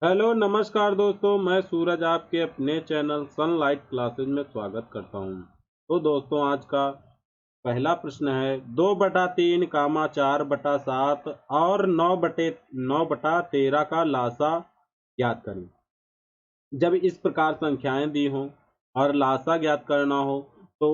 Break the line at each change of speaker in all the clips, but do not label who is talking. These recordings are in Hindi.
हेलो नमस्कार दोस्तों, मैं सूरज आपके अपने चैनल सनलाइट क्लासेज में स्वागत करता हूं। तो दोस्तों, आज का पहला प्रश्न है 2/3 कामा 4/7 और 9/13 का लासा ज्ञात करें। जब इस प्रकार संख्याएं दी हों और लासा ज्ञात करना हो तो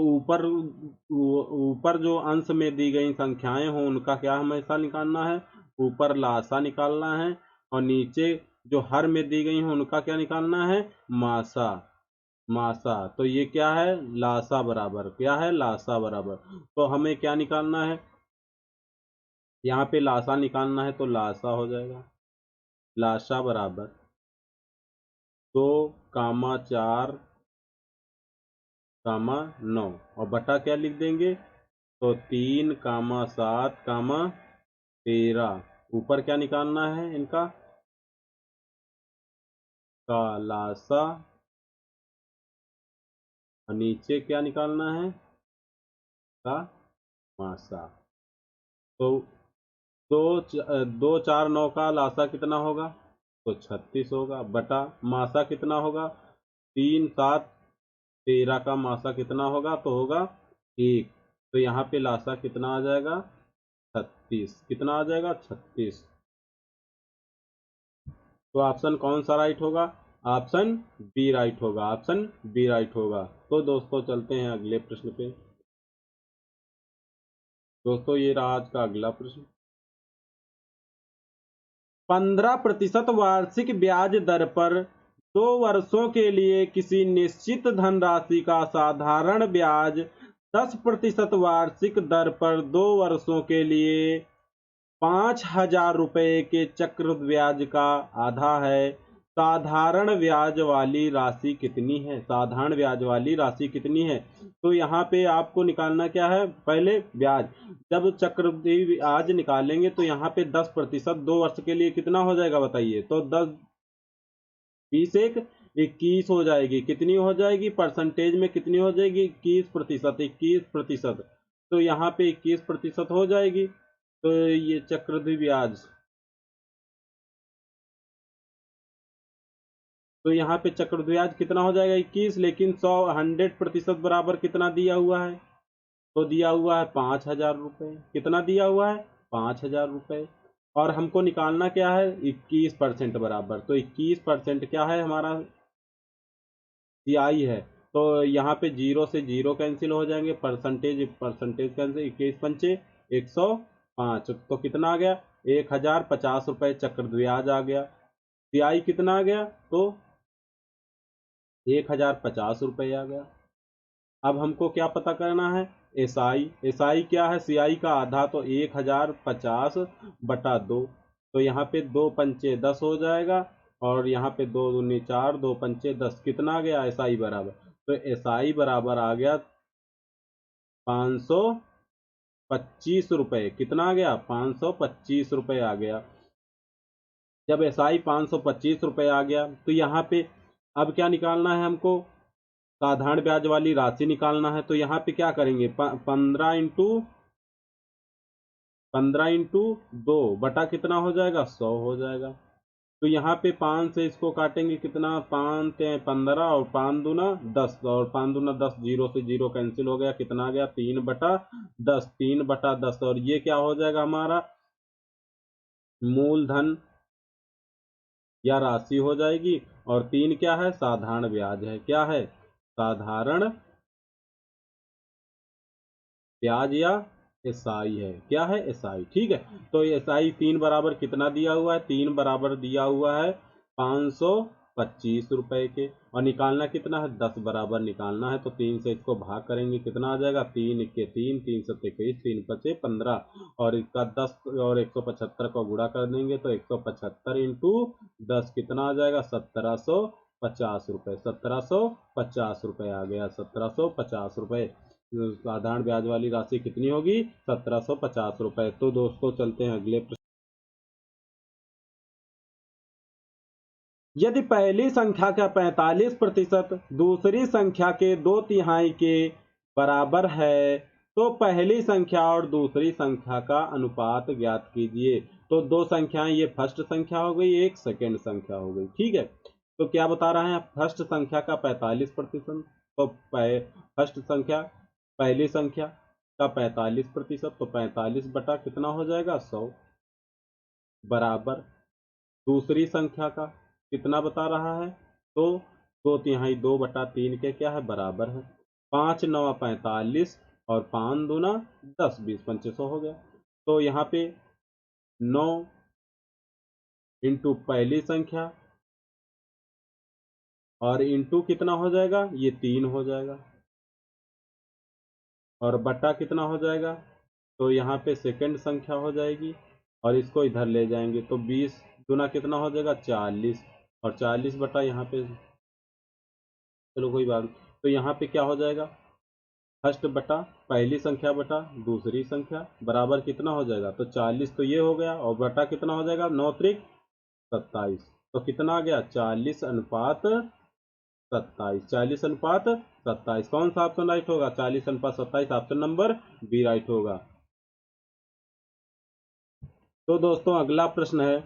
ऊपर जो अंश में दी गई संख्याएं हों उनका क्या हमेशा निकालना है, ऊपर लासा निकालना है। और नीचे जो हर में दी गई हो उनका क्या निकालना है, मासा। मासा तो ये क्या है, लासा बराबर क्या है, लासा बराबर। तो हमें क्या निकालना है, यहाँ पे लासा निकालना है तो लासा हो जाएगा, लासा बराबर 2, 4, 9 और बटा क्या लिख देंगे, तो 3, 7, 13। ऊपर क्या निकालना है इनका, का लासा, और नीचे क्या निकालना है, का मासा। तो 2, 4, 9 का लासा कितना होगा, तो 36 होगा, बटा मासा कितना होगा, 3, 7, 13 का मासा कितना होगा, तो होगा 1। तो यहाँ पे लासा कितना आ जाएगा, 36। कितना आ जाएगा, 36। तो ऑप्शन कौन सा राइट होगा, ऑप्शन बी राइट होगा, ऑप्शन बी राइट होगा। तो दोस्तों चलते हैं अगले प्रश्न पे। दोस्तों ये रहा आज का अगला प्रश्न। 15% वार्षिक ब्याज दर पर 2 वर्षों के लिए किसी निश्चित धनराशि का साधारण ब्याज 10% वार्षिक दर पर 2 वर्षों के लिए 5,000 रुपये के चक्रवृद्धि ब्याज का आधा है। साधारण ब्याज वाली राशि कितनी है, साधारण ब्याज वाली राशि कितनी है। तो यहाँ पे आपको निकालना क्या है, पहले ब्याज। जब चक्रवृद्धि ब्याज निकालेंगे तो यहाँ पे 10%, 2 वर्ष के लिए कितना हो जाएगा बताइए, तो 10, 20, 21 हो जाएगी। कितनी हो जाएगी, परसेंटेज में कितनी हो जाएगी, 21%, 21%। तो यहाँ पे 21% हो जाएगी। तो ये चक्रवृद्धि ब्याज, तो यहाँ पे चक्रवृद्धि ब्याज कितना हो जाएगा, 21। लेकिन 100% बराबर कितना दिया हुआ है, तो दिया हुआ है 5,000 रुपये। कितना दिया हुआ है, 5,000 रुपये। और हमको निकालना क्या है, 21% बराबर। तो 21% क्या है हमारा, CI है। तो यहाँ पे 0 से 0 कैंसिल हो जाएंगे, परसेंटेज परसेंटेज कैंसिल, 21×5 105। तो कितना आ गया, 1,050 रुपये चक्रवृद्धि ब्याज आ गया। CI कितना आ गया, तो 1,050 रुपये आ गया। अब हमको क्या पता करना है, SI क्या है, CI का आधा, तो 1,050/2। तो यहाँ पे 2×5 = 10 हो जाएगा, और यहाँ पे 2×2 = 4, 2×5 = 10। कितना आ गया, SI बराबर, तो SI बराबर आ गया 525 रुपये। कितना आ गया, 525 रुपये आ गया। जब SI 525 रुपये आ गया तो यहाँ पे अब क्या निकालना है हमको, साधारण ब्याज वाली राशि निकालना है। तो यहाँ पे क्या करेंगे, 15×2 बटा कितना हो जाएगा, 100 हो जाएगा। तो यहाँ पे 5 से इसको काटेंगे, कितना, 5×15 और 5×2 = 10, और 5×2 = 10, 0 से 0 कैंसिल हो गया। कितना आ गया, 3/10, 3/10। और ये क्या हो जाएगा हमारा, मूलधन या राशि हो जाएगी। और 3 क्या है, साधारण ब्याज है। क्या है, साधारण ब्याज या SI है। क्या है, SI। ठीक है। तो SI 3 बराबर कितना दिया हुआ है, 3 बराबर दिया हुआ है 525 रुपये के। और निकालना कितना है, 10 बराबर निकालना है। तो 3 से इसको भाग करेंगे, कितना आ जाएगा, 3×1 = 3, 3×7 = 21, 3×5 = 15। और इसका 10 और 175 को गुणा कर देंगे तो 175×10 कितना आ जाएगा, 1,750 रुपये। 1,750 रुपये आ गया, 1,750 रुपये। साधारण ब्याज वाली राशि कितनी होगी, 1,750 रुपये। तो दोस्तों चलते हैं अगले प्रश्न। यदि पहली संख्या का 45% दूसरी संख्या के 2/3 के बराबर है तो पहली संख्या और दूसरी संख्या का अनुपात ज्ञात कीजिए। तो दो संख्याएं, ये फर्स्ट संख्या हो गई, एक सेकेंड संख्या हो गई। ठीक है, तो क्या बता रहे हैं, फर्स्ट संख्या का 45%, तो फर्स्ट संख्या पहली संख्या का 45%, तो 45 बटा कितना हो जाएगा 100, बराबर दूसरी संख्या का कितना बता रहा है, तो 2/3 2/3 के क्या है बराबर है, 5 9 45 और 5 दूना 10, 20 2500 हो गया। तो यहाँ पे 9 इंटू पहली संख्या और इंटू कितना हो जाएगा, ये 3 हो जाएगा, और बटा कितना हो जाएगा, तो यहाँ पे सेकंड संख्या हो जाएगी, और इसको इधर ले जाएंगे तो 20 दूना कितना हो जाएगा 40, और 40 बटा यहाँ पे, चलो कोई बात नहीं, तो यहाँ पे क्या हो जाएगा, फर्स्ट बटा पहली संख्या बटा दूसरी संख्या बराबर कितना हो जाएगा, तो 40 तो ये हो गया, और बटा कितना हो जाएगा 9 त्रिक 27, तो कितना आ गया 40/27, 40/27, कौन सा ऑप्शन राइट होगा, 40/27, ऑप्शन नंबर बी राइट होगा। तो दोस्तों अगला प्रश्न है,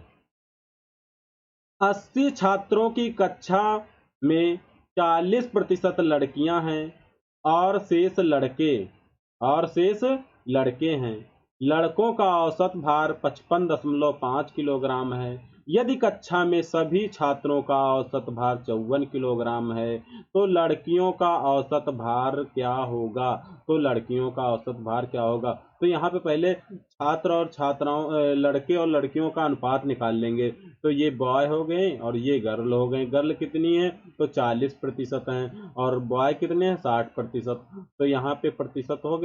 80 छात्रों की कक्षा में 40% लड़कियां हैं और शेष लड़के हैं। लड़कों का औसत भार 55.5 किलोग्राम है। यदि कक्षा में सभी छात्रों का औसत भार 54 किलोग्राम है, तो लड़कियों का औसत भार क्या होगा, तो लड़कियों का औसत भार क्या होगा, तो यहाँ पे पहले छात्र और छात्राओं लड़के और लड़कियों का अनुपात निकाल लेंगे। तो ये बॉय हो गए और ये गर्ल हो गए। गर्ल कितनी है, तो 40% हैं, और बॉय कितने हैं 60%। तो यहाँ पे प्रतिशत हो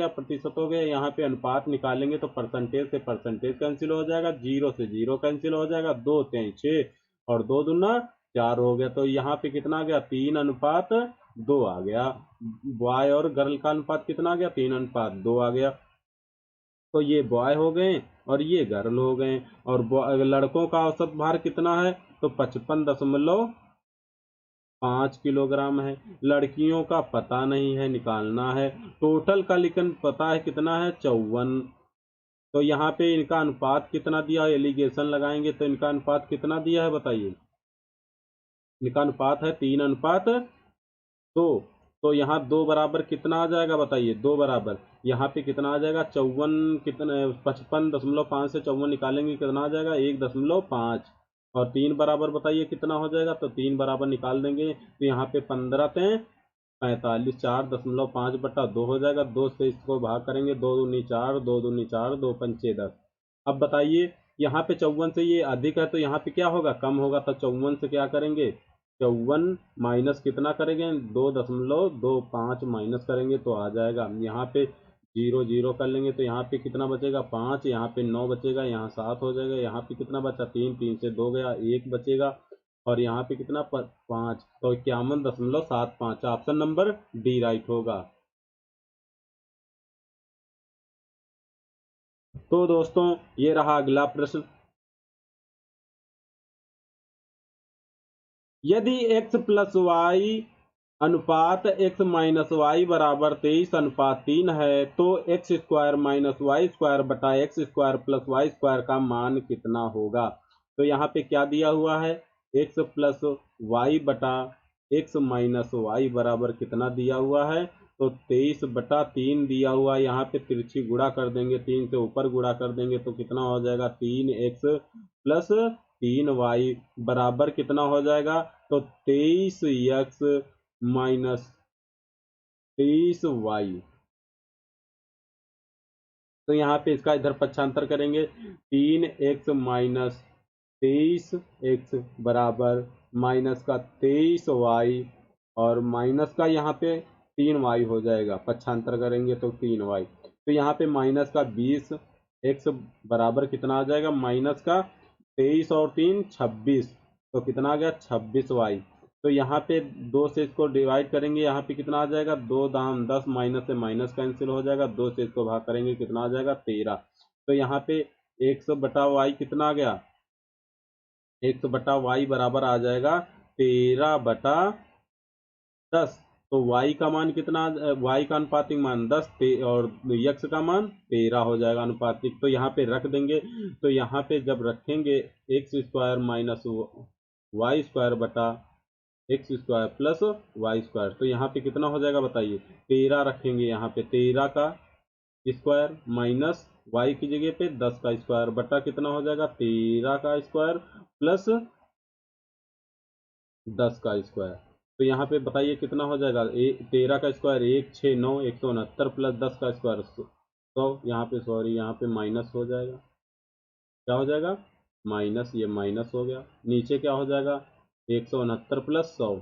गया, यहाँ पे अनुपात निकालेंगे तो परसेंटेज से परसेंटेज कैंसिल हो जाएगा, 0 से 0 कैंसिल हो जाएगा, 2 3 6 और 2 दूना 4 हो गया। तो यहाँ पे कितना आ गया 3:2 आ गया। बॉय और गर्ल का अनुपात कितना आ गया 3:2 आ गया। तो ये बॉय हो गए और ये गर्ल हो गए। और लड़कों का औसत भार कितना है, तो 55.5 किलोग्राम है। लड़कियों का पता नहीं है, निकालना है। टोटल का लेकिन पता है कितना है 54। तो यहाँ पे इनका अनुपात कितना दिया, एलिगेशन लगाएंगे तो इनका अनुपात कितना दिया है बताइए। इनका अनुपात है 3:2। तो यहाँ 2 बराबर कितना आ जाएगा बताइए, 2 बराबर यहाँ पे कितना आ जाएगा 54, कितने 55.5 से 54 निकालेंगे कितना आ जाएगा 1.5। और 3 बराबर बताइए कितना हो जाएगा, तो 3 बराबर निकाल देंगे तो यहाँ पे 15 ते 45, 4.5/2 हो जाएगा। 2 से इसको भाग करेंगे, 2 दूनी 4, 2 दूनी 4, 2 पंचे 10। अब बताइए यहाँ पे 54 से ये अधिक है तो यहाँ पे क्या होगा, कम होगा। तो 54 से क्या करेंगे, 54 माइनस कितना करेंगे 2.25 माइनस करेंगे तो आ जाएगा। यहाँ पे 0 0 कर लेंगे तो यहाँ पे कितना बचेगा 5, यहाँ पे 9 बचेगा, यहाँ 7 हो जाएगा। यहाँ पे कितना बचा 3, 3 से 2 गया, 1 बचेगा। और यहाँ पे कितना 5, तो 51.75, ऑप्शन नंबर डी राइट होगा। तो दोस्तों ये रहा अगला प्रश्न, यदि x प्लस वाई अनुपात x माइनस वाई बराबर 23:3 है, तो x square minus y square बटा x square plus y square का मान कितना होगा। तो यहाँ पे क्या दिया हुआ है, x प्लस वाई बटा एक्स माइनस वाई बराबर कितना दिया हुआ है, तो 23/3 दिया हुआ है। यहाँ पे तिरछी गुणा कर देंगे, 3 से ऊपर गुणा कर देंगे तो कितना हो जाएगा 3x प्लस 3y बराबर कितना हो जाएगा, तो 23x माइनस 23y। तो यहाँ पे इसका इधर पक्षांतर करेंगे, 3x माइनस 23x बराबर माइनस का 23y, और माइनस का यहाँ पे 3y हो जाएगा, पक्षांतर करेंगे तो 3y। तो यहाँ पे माइनस का 20x बराबर कितना आ जाएगा, माइनस का 23 और 3 26, तो कितना आ गया 26y। तो यहाँ पे 2 से इसको डिवाइड करेंगे, यहाँ पे कितना आ जाएगा 2 दाम 10, माइनस से माइनस कैंसिल हो जाएगा, 2 से इसको भाग करेंगे कितना आ जाएगा 13। तो यहाँ पे 100/y कितना आ गया, 100/y बराबर आ जाएगा 13/10। तो y का मान कितना, y का अनुपातिक मान 10 और x का मान 13 हो जाएगा अनुपातिक। तो यहाँ पे रख देंगे। तो यहाँ पे जब रखेंगे x square minus y square बटा x square plus y square, तो यहाँ पे कितना हो जाएगा बताइए। 13 रखेंगे यहाँ पे, 13 का स्क्वायर माइनस वाई की जगह पे 10 का स्क्वायर बटा कितना हो जाएगा 13 का स्क्वायर प्लस 10 का स्क्वायर। तो यहाँ पे बताइए कितना हो जाएगा। 13 का स्क्वायर 169 169 प्लस 10 का स्क्वायर 100। यहाँ पे सॉरी यहाँ पे माइनस हो जाएगा। क्या हो जाएगा माइनस, ये माइनस हो गया। नीचे क्या हो जाएगा 169 प्लस 100।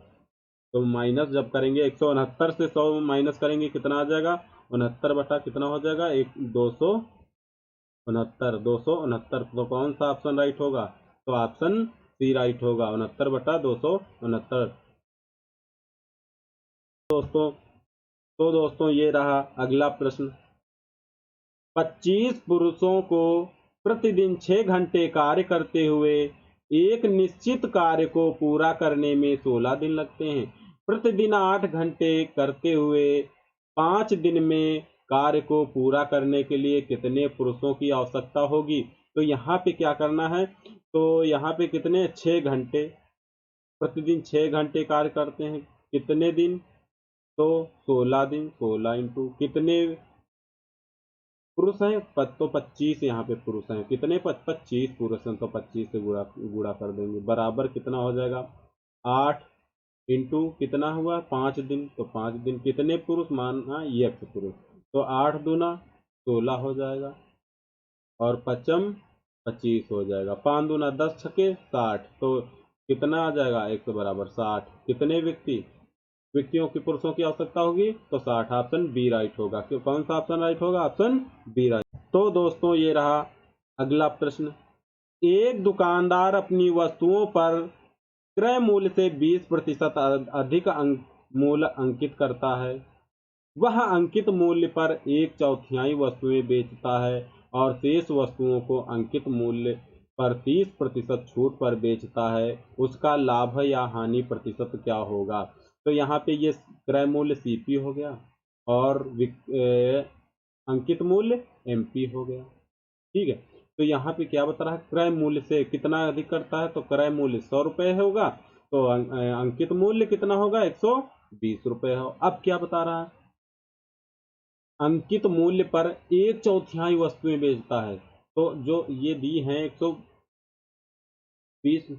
तो माइनस जब करेंगे 169 से 100 माइनस करेंगे कितना आ जाएगा 69 बटा कितना हो जाएगा 269। तो कौन सा ऑप्शन राइट होगा। तो ऑप्शन सी राइट होगा, 69 बटा 269। दोस्तों ये रहा अगला प्रश्न। 25 पुरुषों को प्रतिदिन 6 घंटे कार्य करते हुए एक निश्चित कार्य को पूरा करने में 16 दिन लगते हैं। प्रतिदिन 8 घंटे करते हुए 5 दिन में कार्य को पूरा करने के लिए कितने पुरुषों की आवश्यकता होगी। तो यहाँ पे क्या करना है, तो यहाँ पे कितने 6 घंटे, प्रतिदिन 6 घंटे कार्य करते हैं, कितने दिन, तो 16 दिन। 16 इंटू कितने पुरुष हैं, तो 25 यहाँ पे पुरुष हैं। कितने 25 पुरुष हैं, तो 25 से गुणा गुणा कर देंगे बराबर कितना हो जाएगा 8 इंटू कितना हुआ 5 दिन। तो 5 दिन कितने पुरुष माना x पुरुष, तो 8 दूना 16 हो जाएगा और पचम 25 हो जाएगा। 5 दूना 10 छके 60, तो कितना आ जाएगा 1 बराबर 60। कितने व्यक्तियों की पुरुषों की आवश्यकता होगी, तो 60। ऑप्शन बी राइट होगा। क्यों, कौन सा ऑप्शन राइट होगा, ऑप्शन बी राइट। तो दोस्तों ये रहा अगला प्रश्न। एक दुकानदार अपनी वस्तुओं पर क्रय मूल्य से 20% अधिक मूल्य अंकित करता है। वह अंकित मूल्य पर 1/4 वस्तुएं बेचता है और शेष वस्तुओं को अंकित मूल्य पर 30% छूट पर बेचता है। उसका लाभ या हानि प्रतिशत क्या होगा। तो यहाँ पे ये क्रय मूल्य सीपी हो गया और अंकित मूल्य एमपी हो गया। ठीक है, तो यहाँ पे क्या बता रहा है, क्रय मूल्य से कितना अधिक करता है, तो क्रय मूल्य 100 रुपये होगा, तो अंकित मूल्य कितना होगा 120 रुपये हो। अब क्या बता रहा है, अंकित मूल्य पर 1/4 वस्तुएं बेचता है। तो जो ये दी हैं 120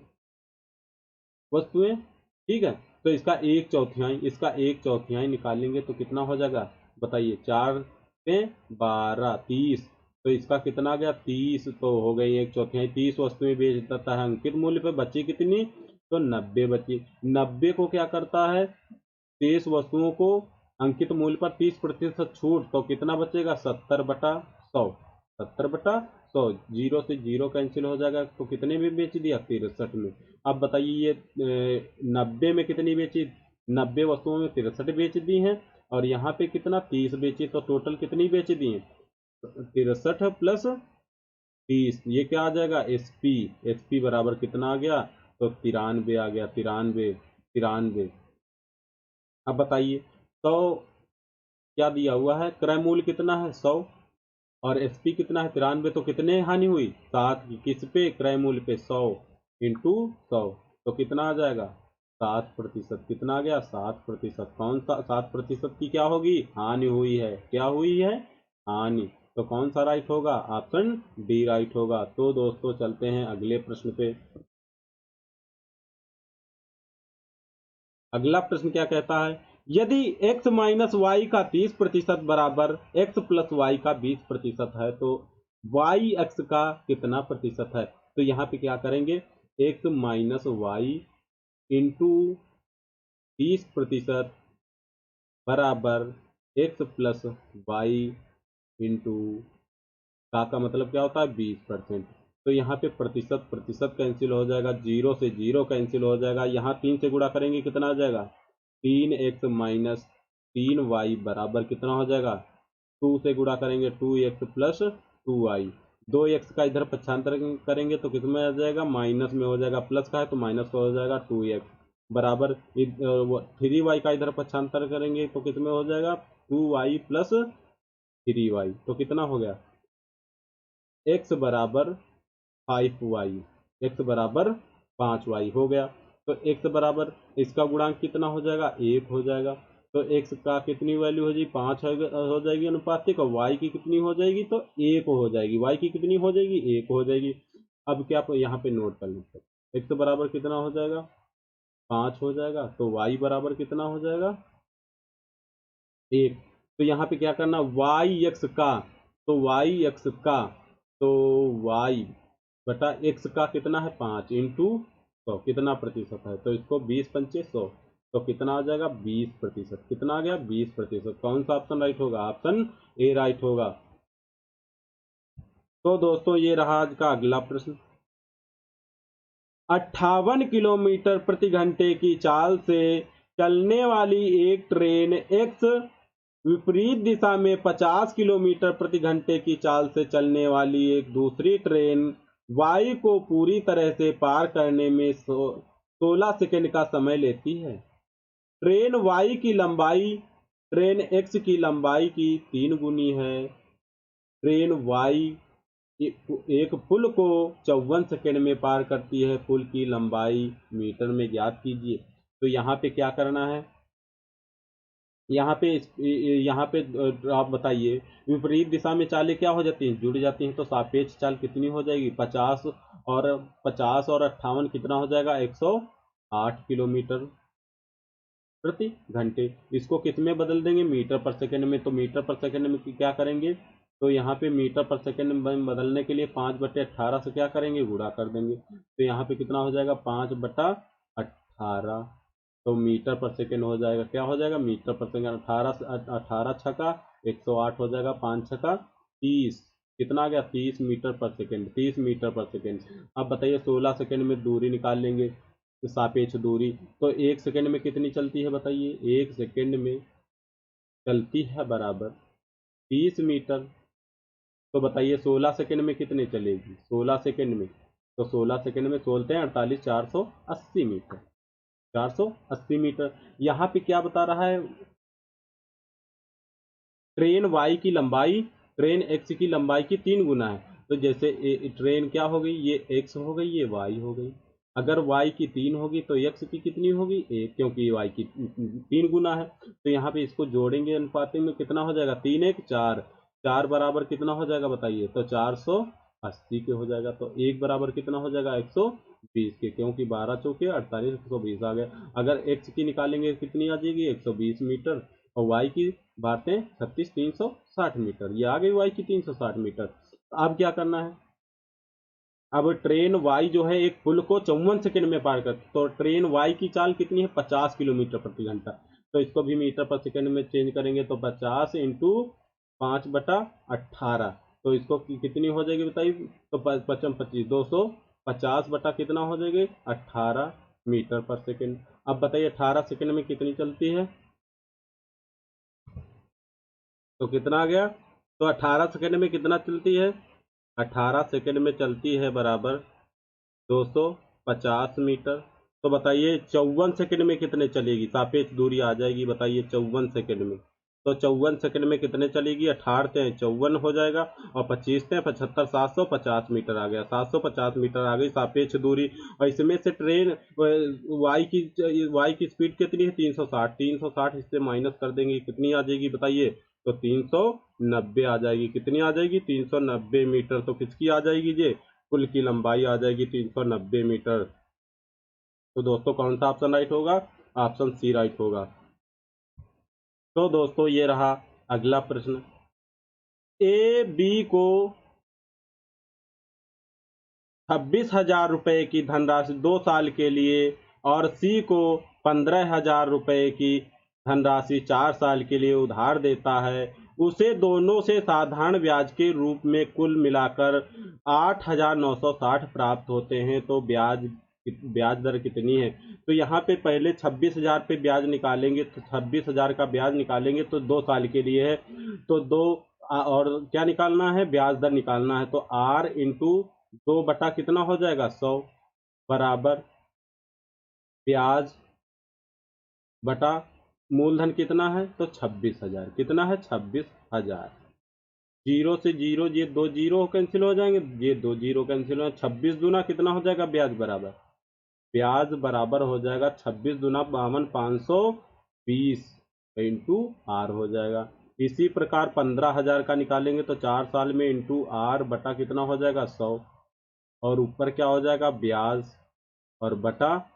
वस्तुएं, ठीक है, तो इसका 1/4 निकालेंगे तो कितना हो जाएगा बताइए। 4 से 12 30, तो इसका कितना आ गया 30, तो हो गई 1/4। 30 वस्तुएं बेच देता है अंकित मूल्य पे, बची कितनी, तो 90 बची। 90 को क्या करता है, शेष वस्तुओं को अंकित मूल्य पर 30% छूट, तो कितना बचेगा 70/100। 70/100, 0 से 0 कैंसिल हो जाएगा, तो कितने में बेच दिया 63 में। अब बताइए ये 90 में कितनी बेची, 90 वस्तुओं में 63 बेच दी हैं और यहाँ पे कितना 30 बेची, तो टोटल कितनी बेच दी हैं 63 प्लस 30, ये क्या आ जाएगा एसपी। एसपी बराबर कितना आ गया, तो 93 आ गया। 93। अब बताइए, तो क्या दिया हुआ है, क्रय मूल्य कितना है 100 और एसपी कितना है 93, तो कितने हानि हुई 7 की, किस पे क्रय मूल्य पे 100 इंटू 100, तो कितना आ जाएगा 7%। कितना आ गया 7%। कौन सा 7% की क्या होगी, हानि हुई है। क्या हुई है, हानि। तो कौन सा राइट होगा, ऑप्शन डी राइट होगा। तो दोस्तों चलते हैं अगले प्रश्न पे। अगला प्रश्न क्या कहता है, यदि x माइनस वाई का 30% बराबर x प्लस वाई का 20% है तो y x का कितना प्रतिशत है। तो यहाँ पे क्या करेंगे, x माइनस वाई इंटू 30% बराबर x प्लस वाई इंटू का मतलब क्या होता है 20%। तो यहाँ पे प्रतिशत प्रतिशत कैंसिल हो जाएगा, 0 से 0 कैंसिल हो जाएगा। यहाँ 3 से गुणा करेंगे कितना आ जाएगा 3x माइनस 3y बराबर कितना हो जाएगा, 2 से गुणा करेंगे 2x प्लस 2y। 2x का इधर पक्षांतर करेंगे तो किसमें आ जाएगा, माइनस में हो जाएगा, प्लस का है तो माइनस का हो जाएगा 2x। बराबर 3y का इधर पक्षांतर करेंगे तो कितने हो जाएगा 2y प्लस 3y, तो कितना हो गया x बराबर 5y, x बराबर 5y हो गया। तो x बराबर इसका गुणांक कितना हो जाएगा 1 हो जाएगा। तो x का कितनी वैल्यू हो जाएगी 5 हो जाएगी अनुपातिक, और y की कितनी हो जाएगी तो 1 हो जाएगी। y की कितनी हो जाएगी 1 हो जाएगी। अब क्या आप यहाँ पे नोट कर लेते x बराबर कितना हो जाएगा 5 हो जाएगा, तो y बराबर कितना हो जाएगा 1। तो यहाँ पे क्या करना वाई एक्स का, तो वाई एक्स का, तो वाई बटा एक्स का कितना है 5 इंटू 100, कितना प्रतिशत है तो इसको 20 × 5 = 100, तो कितना आ जाएगा 20%। कितना आ गया 20%। कौन सा ऑप्शन राइट होगा, ऑप्शन ए राइट होगा। तो दोस्तों ये रहा आज का अगला प्रश्न। 58 किलोमीटर प्रति घंटे की चाल से चलने वाली एक ट्रेन एक्स विपरीत दिशा में 50 किलोमीटर प्रति घंटे की चाल से चलने वाली एक दूसरी ट्रेन वाई को पूरी तरह से पार करने में 16 सेकंड का समय लेती है। ट्रेन वाई की लंबाई ट्रेन एक्स की लंबाई की 3 गुनी है। ट्रेन वाई एक पुल को 54 सेकंड में पार करती है। पुल की लंबाई मीटर में ज्ञात कीजिए। तो यहाँ पे क्या करना है, यहाँ पे आप बताइए विपरीत दिशा में चालें क्या हो जाती हैं, जुड़ जाती हैं। तो सापेक्ष चाल कितनी हो जाएगी 50 और 58 कितना हो जाएगा 108 किलोमीटर प्रति घंटे। इसको किस में बदल देंगे मीटर पर सेकंड में। तो मीटर पर सेकंड में क्या करेंगे, तो यहाँ पे मीटर पर सेकंड में बदलने के लिए 5/18 से क्या करेंगे गुणा कर देंगे। तो यहाँ पे कितना हो जाएगा 5/18, तो मीटर पर सेकंड हो जाएगा, क्या हो जाएगा मीटर पर सेकंड। 18 छका 108 हो जाएगा, 5 छका 30, कितना आ गया 30 मीटर पर सेकंड, 30 मीटर पर सेकंड। अब बताइए 16 सेकंड में दूरी निकाल लेंगे, तो सापेक्ष दूरी। तो 1 सेकंड में कितनी चलती है बताइए, 1 सेकंड में चलती है बराबर 30 मीटर। तो बताइए 16 सेकंड में कितने चलेगी 16 सेकंड में, तो 16 सेकंड में 16 48 480 मीटर, 480 मीटर। यहाँ पे क्या बता रहा है, ट्रेन वाई की लंबाई ट्रेन एक्स की लंबाई की 3 गुना है। तो जैसे ट्रेन क्या हो गई, ये एक्स हो गई, ये वाई हो गई। अगर वाई की 3 होगी तो एक्स की कितनी होगी 1, क्योंकि वाई की 3 गुना है। तो यहाँ पे इसको जोड़ेंगे अनुपात में, कितना हो जाएगा 3 1 4, 4 बराबर कितना हो जाएगा बताइए, तो 480 के हो जाएगा। तो 1 बराबर कितना हो जाएगा 120 के, क्योंकि 12 चौके 48, 120 आ गया। अगर एक्स की निकालेंगे कितनी आ जाएगी 120 मीटर, और वाई की बातें 36 360 मीटर, ये आ गई वाई की 360 मीटर। अब क्या करना है, अब ट्रेन वाई जो है एक पुल को 54 सेकंड में पार कर, तो ट्रेन वाई की चाल कितनी है 50 किलोमीटर प्रति घंटा। तो इसको भी मीटर पर सेकंड में चेंज करेंगे, तो 50 इंटू 5/18, तो इसको कितनी हो जाएगी बताइए, तो 55 25 250 बटा कितना हो जाएगी 18 मीटर पर सेकंड। अब बताइए 18 सेकंड में कितनी चलती है, तो कितना आ गया, तो 18 सेकंड में कितना चलती है, 18 सेकंड में चलती है बराबर 250 मीटर। तो बताइए 54 सेकंड में कितने चलेगी, सापेक्ष दूरी आ जाएगी बताइए 54 सेकंड में। तो 54 सेकंड में कितने चलेगी, 18 54 हो जाएगा, और 25 75 750 मीटर आ गया, 750 मीटर आ गई सापेक्ष दूरी। और इसमें से ट्रेन वाई की स्पीड कितनी है 360, 360 इससे माइनस कर देंगे, कितनी आ जाएगी बताइए, तो 390 आ जाएगी। कितनी आ जाएगी 390 मीटर। तो किसकी आ जाएगी ये, पुल की लंबाई आ जाएगी 390 मीटर। तो दोस्तों कौन सा ऑप्शन राइट होगा, ऑप्शन सी राइट होगा। तो दोस्तों ये रहा अगला प्रश्न। ए बी को 26,000 रुपए की धनराशि 2 साल के लिए और सी को 15,000 रुपए की धनराशि 4 साल के लिए उधार देता है, उसे दोनों से साधारण ब्याज के रूप में कुल मिलाकर 8,960 प्राप्त होते हैं। तो ब्याज दर कितनी है। तो यहाँ पे पहले 26,000 पे ब्याज निकालेंगे, तो 26,000 का ब्याज निकालेंगे तो 2 साल के लिए है। तो और क्या निकालना है, ब्याज दर निकालना है। तो आर इंटू 2 बटा कितना हो जाएगा 100 बराबर ब्याज बटा मूलधन कितना है तो 26,000, कितना है 26,000। जीरो से जीरो, ये दो जीरो कैंसिल हो जाएंगे, ये दो जीरो कैंसिल हो जाएंगे, 26 दूना कितना हो जाएगा ब्याज बराबर, ब्याज बराबर हो जाएगा 26 दूना 52,520 इंटू आर हो जाएगा। इसी प्रकार 15,000 का निकालेंगे तो 4 साल में इंटू आर बटा कितना हो जाएगा 100, और ऊपर क्या हो जाएगा ब्याज और बटा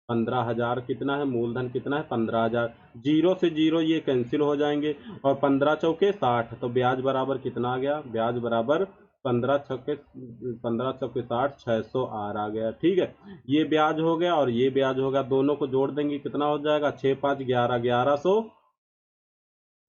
15,000 कितना है मूलधन कितना है 15,000। जीरो से जीरो ये कैंसिल हो जाएंगे और 15 चौके 60, तो ब्याज बराबर कितना आ गया, ब्याज बराबर 15 चौके 60, 600 आर आ गया। ठीक है, ये ब्याज हो गया और ये ब्याज हो गया, दोनों को जोड़ देंगे कितना हो जाएगा 6 5 11,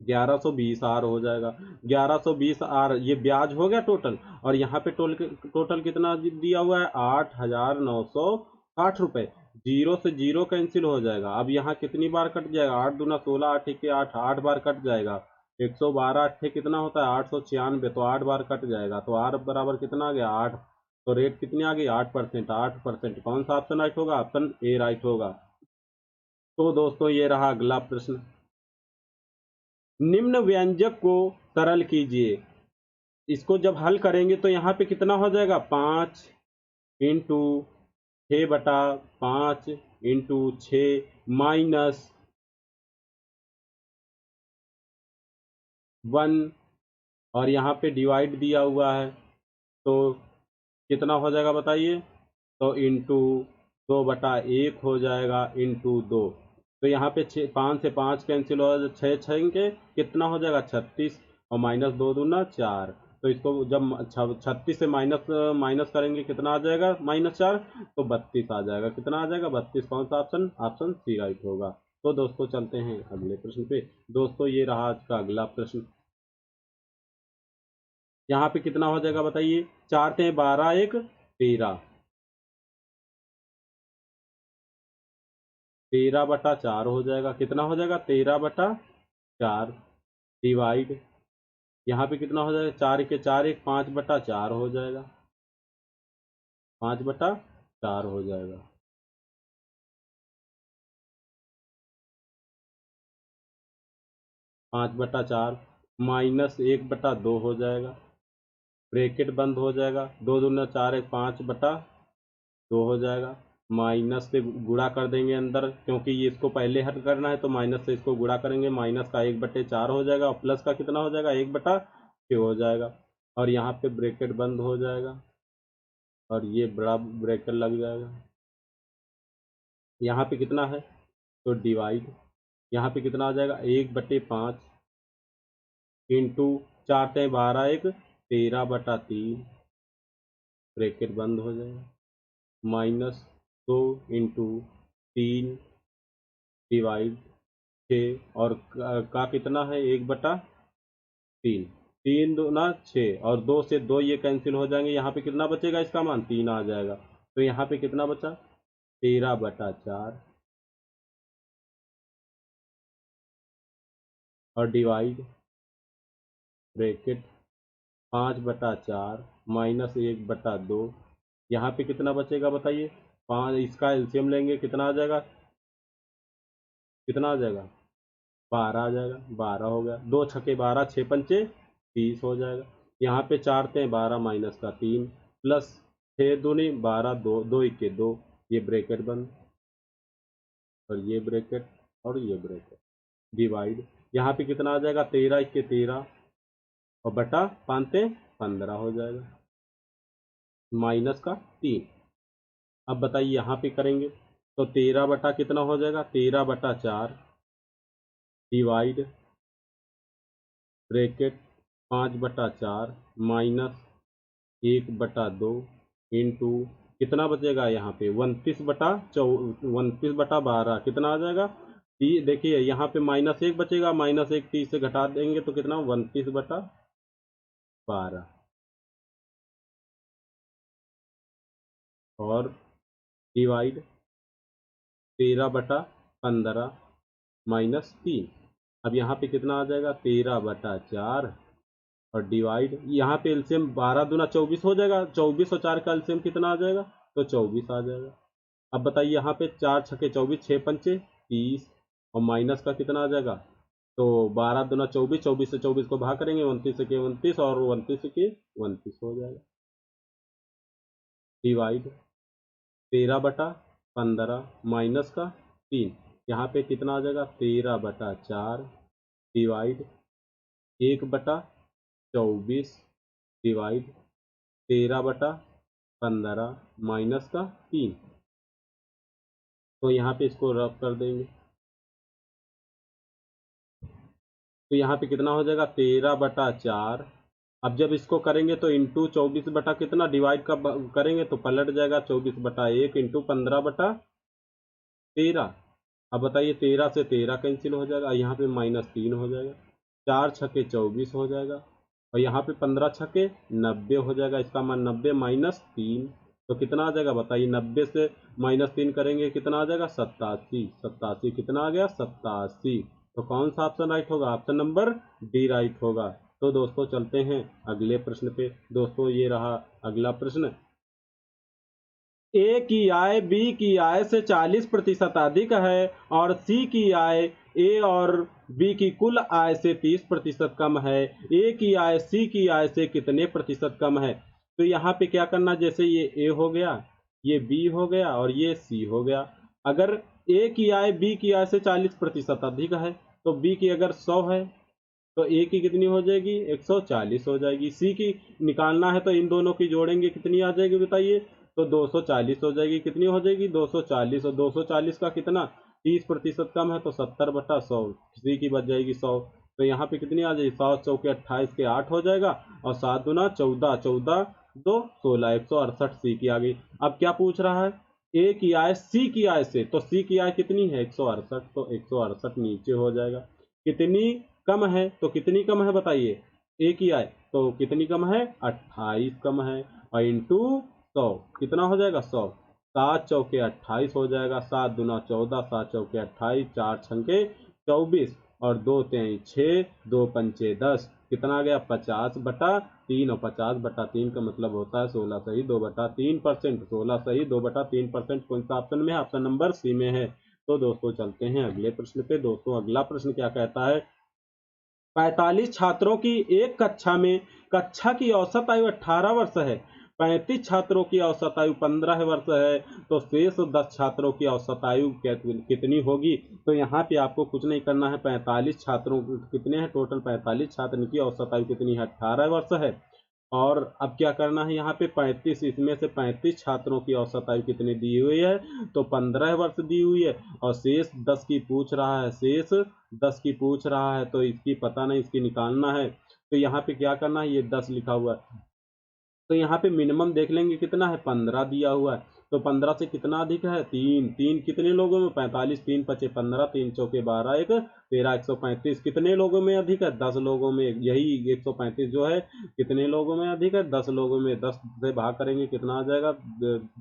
1120 आर हो जाएगा। 1120 आर ये ब्याज हो गया टोटल, और यहाँ पे टोटल कितना दिया हुआ है 8,960 रुपये। जीरो से जीरो कैंसिल हो जाएगा, अब यहाँ कितनी बार कट जाएगा, 8 दूना 16, 8 के 8, 8 बार कट जाएगा। 112 अट्ठे कितना होता है 896, तो 8 बार कट जाएगा, तो आर बराबर कितना आ गया 8। तो रेट कितनी आ गई 8%, 8%। कौन सा ऑप्शन राइट होगा, ऑप्शन ए राइट होगा। तो दोस्तों ये रहा अगला प्रश्न। निम्न व्यंजक को सरल कीजिए। इसको जब हल करेंगे तो यहाँ पे कितना हो जाएगा 5 इंटू 6/5 इंटू 6 माइनस 1, और यहाँ पे डिवाइड दिया हुआ है तो कितना हो जाएगा बताइए, तो इंटू 2/1 हो जाएगा इंटू 2। तो यहाँ पे 5 से 5 कैंसिल हो जाए, 6 6 के कितना हो जाएगा 36, और माइनस 2 दूना 4। तो इसको जब 36 से माइनस माइनस करेंगे कितना आ जाएगा -4, तो 32 आ जाएगा, कितना आ जाएगा 32। कौन सा ऑप्शन, ऑप्शन सी राइट होगा। तो दोस्तों चलते हैं अगले प्रश्न पे। दोस्तों ये रहा आज का अगला प्रश्न। यहाँ पे कितना हो जाएगा बताइए, 4 × 12 = 13, 13/4 हो जाएगा, कितना हो जाएगा 13/4 डिवाइड, यहाँ पे कितना हो जाएगा 4 के 4 = 5/4 हो जाएगा, 5/4 हो जाएगा। 5/4 माइनस 1/2 हो जाएगा, ब्रैकेट बंद हो जाएगा, 2 दूना 4 = 5/2 हो जाएगा। माइनस से गुणा कर देंगे अंदर, क्योंकि ये इसको पहले हल करना है तो माइनस से इसको गुणा करेंगे, माइनस का 1/4 हो जाएगा, और प्लस का कितना हो जाएगा 1/6 हो जाएगा, और यहाँ पे ब्रैकेट बंद हो जाएगा और ये बड़ा ब्रैकेट लग जाएगा। यहाँ पे कितना है तो डिवाइड, यहाँ पे कितना आ जाएगा 1/5 इंटू 4 × 12 = 13/3, ब्रैकेट बंद हो जाएगा, माइनस 2 इंटू 3 डिवाइड 6, और का कितना है 1/3, 3 दूना 6, और 2 से 2 ये कैंसिल हो जाएंगे, यहाँ पे कितना बचेगा इसका मान 3 आ जाएगा। तो यहाँ पे कितना बचा 13/4, और डिवाइड ब्रैकेट 5/4 माइनस 1/2, यहाँ पे कितना बचेगा बताइए, 5, इसका एलसीएम लेंगे कितना आ जाएगा, कितना आ जाएगा 12 आ जाएगा, 12 हो गया, 2 छके 12, 6 पंचे 30 हो जाएगा। यहाँ पे 4 × 12 माइनस का 3 प्लस 6 दूनी 12, 2 2 = 2, ये ब्रैकेट बंद और ये ब्रैकेट और ये ब्रैकेट डिवाइड, यहाँ पे कितना आ जाएगा 13 × 13 और बटा 5 × 15 हो जाएगा, माइनस का 3। अब बताइए यहाँ पे करेंगे तो 13 बटा कितना हो जाएगा 13/4 डिवाइड ब्रैकेट 5/4 माइनस 1/2 इंटू कितना बचेगा यहाँ पे 29/12 कितना आ जाएगा, देखिए यहाँ पे -1 बचेगा, -1 30 से घटा देंगे तो कितना 29/12, और डिवाइड 13/15 -3। अब यहाँ पे कितना आ जाएगा 13/4, और डिवाइड यहाँ पे एलसीएम 12 दूना 24 हो जाएगा, 24 और 4 का एलसीएम कितना आ जाएगा तो 24 आ जाएगा। अब बताइए यहाँ पे 4 छके 24, 6 पंचे 30, और माइनस का कितना आ जाएगा, तो 12 दूना 24, 24 से 24 को भाग करेंगे, 29 के 29 और 29 के 29 हो जाएगा। डिवाइड 13/15 माइनस का 3, यहाँ पे कितना आ जाएगा 13/4 डिवाइड 1/24 डिवाइड 13/15 माइनस का 3। तो यहाँ पे इसको रफ कर देंगे, तो यहाँ पे कितना हो जाएगा 13/4। अब जब इसको करेंगे तो इंटू 24 बटा कितना डिवाइड का करेंगे तो पलट जाएगा 24/1 इंटू 15/13। अब बताइए 13 से 13 कैंसिल हो जाएगा, यहाँ पे -3 हो जाएगा, 4 छक्के 24 हो जाएगा और यहाँ पे 15 छक्के 90 हो जाएगा। इसका मान 90 -3 तो कितना आ जाएगा बताइए, 90 से -3 करेंगे कितना आ जाएगा 87। 87 कितना आ गया 87। तो कौन सा ऑप्शन राइट होगा, ऑप्शन नंबर डी राइट होगा। तो दोस्तों चलते हैं अगले प्रश्न पे। दोस्तों ये रहा अगला प्रश्न। ए की आय बी की आय से 40% अधिक है और सी की आय ए और बी की कुल आय से 30% कम है। ए की आय सी की आय से कितने प्रतिशत कम है। तो यहाँ पे क्या करना, जैसे ये ए हो गया, ये बी हो गया और ये सी हो गया। अगर ए की आय बी की आय से 40% अधिक है तो बी की अगर 100 है तो ए की कितनी हो जाएगी 140 हो जाएगी। सी की निकालना है तो इन दोनों की जोड़ेंगे कितनी आ जाएगी बताइए, तो 240 हो जाएगी। कितनी हो जाएगी 240, और 240 का कितना 30% कम है तो 70/100, सी की बच जाएगी 100। तो यहाँ पे कितनी आ जाएगी 100 चौके 28 के 8 हो जाएगा और 7 दूना 14, 14 2 16, 168 सी की आ गई। अब क्या पूछ रहा है, ए की आय सी की आय से, तो सी की आय कितनी है 168, तो 168 नीचे हो जाएगा। कितनी कम है, तो कितनी कम है बताइए, ए की आय तो कितनी कम है 28 कम है और इंटू 100 कितना हो जाएगा 100, 7 चौके 28 हो जाएगा, 7 दूना 14, 7 चौके 28, 4 छंके 24 और 2 तेई 6, 2 पंचे 10, कितना आ गया 50/3 और 50/3 का मतलब होता है 16 सही 2/3%। 16 सही 2/3% कौन सा ऑप्शन में है, ऑप्शन नंबर सी में है। तो दोस्तों चलते हैं अगले प्रश्न पे। दोस्तों अगला प्रश्न क्या कहता है, 45 छात्रों की एक कक्षा में कक्षा की औसत आयु 18 वर्ष है, 35 छात्रों की औसत आयु 15 वर्ष है, तो शेष 10 छात्रों की औसत आयु कितनी होगी। तो यहाँ पे आपको कुछ नहीं करना है, 45 छात्रों कितने हैं टोटल 45 छात्र की औसत आयु कितनी है 18 वर्ष है। और अब क्या करना है, यहाँ पे 35, इसमें से 35 छात्रों की औसत आयु कितनी दी हुई है, तो 15 वर्ष दी हुई है और शेष 10 की पूछ रहा है, शेष 10 की पूछ रहा है तो इसकी पता नहीं, इसकी निकालना है। तो यहाँ पे क्या करना है, ये 10 लिखा हुआ है तो यहाँ पे मिनिमम देख लेंगे कितना है 15 दिया हुआ है, तो 15 से कितना अधिक है 3, 3 कितने लोगों में 45, 3 पचे 15, 3 चौके 12, 1 13, 135 कितने लोगों में अधिक है 10 लोगों में। यही 135 जो है कितने लोगों में अधिक है 10 लोगों में। 10 से भाग करेंगे कितना आ जाएगा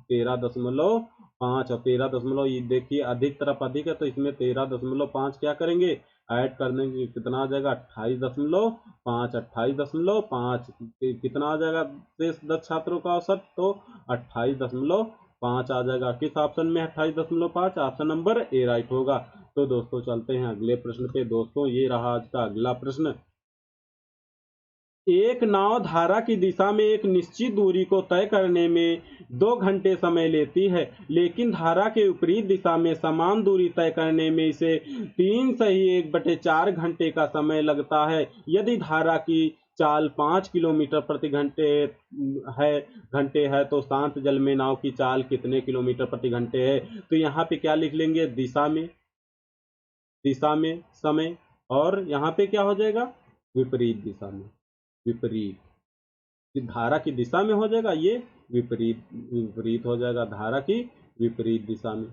13.5 और 13 ये देखिए अधिक तरफ अधिक है तो इसमें 13.5 क्या करेंगे ऐड कर देंगे, कितना आ जाएगा 28.5, 28.5 कितना आ जाएगा शेष 10 छात्रों का औसत, तो 28.5 आ जाएगा। किस ऑप्शन में 28.5, ऑप्शन नंबर ए राइट होगा। तो दोस्तों चलते हैं अगले प्रश्न पे। दोस्तों ये रहा आज का अगला प्रश्न। एक नाव धारा की दिशा में एक निश्चित दूरी को तय करने में 2 घंटे समय लेती है, लेकिन धारा के विपरीत दिशा में समान दूरी तय करने में इसे 3 सही 1/4 घंटे का समय लगता है। यदि धारा की चाल 5 किलोमीटर प्रति घंटे है तो शांत जल में नाव की चाल कितने किलोमीटर प्रति घंटे है। तो यहाँ पे क्या लिख लेंगे, दिशा में समय, और यहाँ पे क्या हो जाएगा विपरीत दिशा में, विपरीत धारा की दिशा में हो जाएगा, ये विपरीत विपरीत हो जाएगा धारा की विपरीत दिशा में।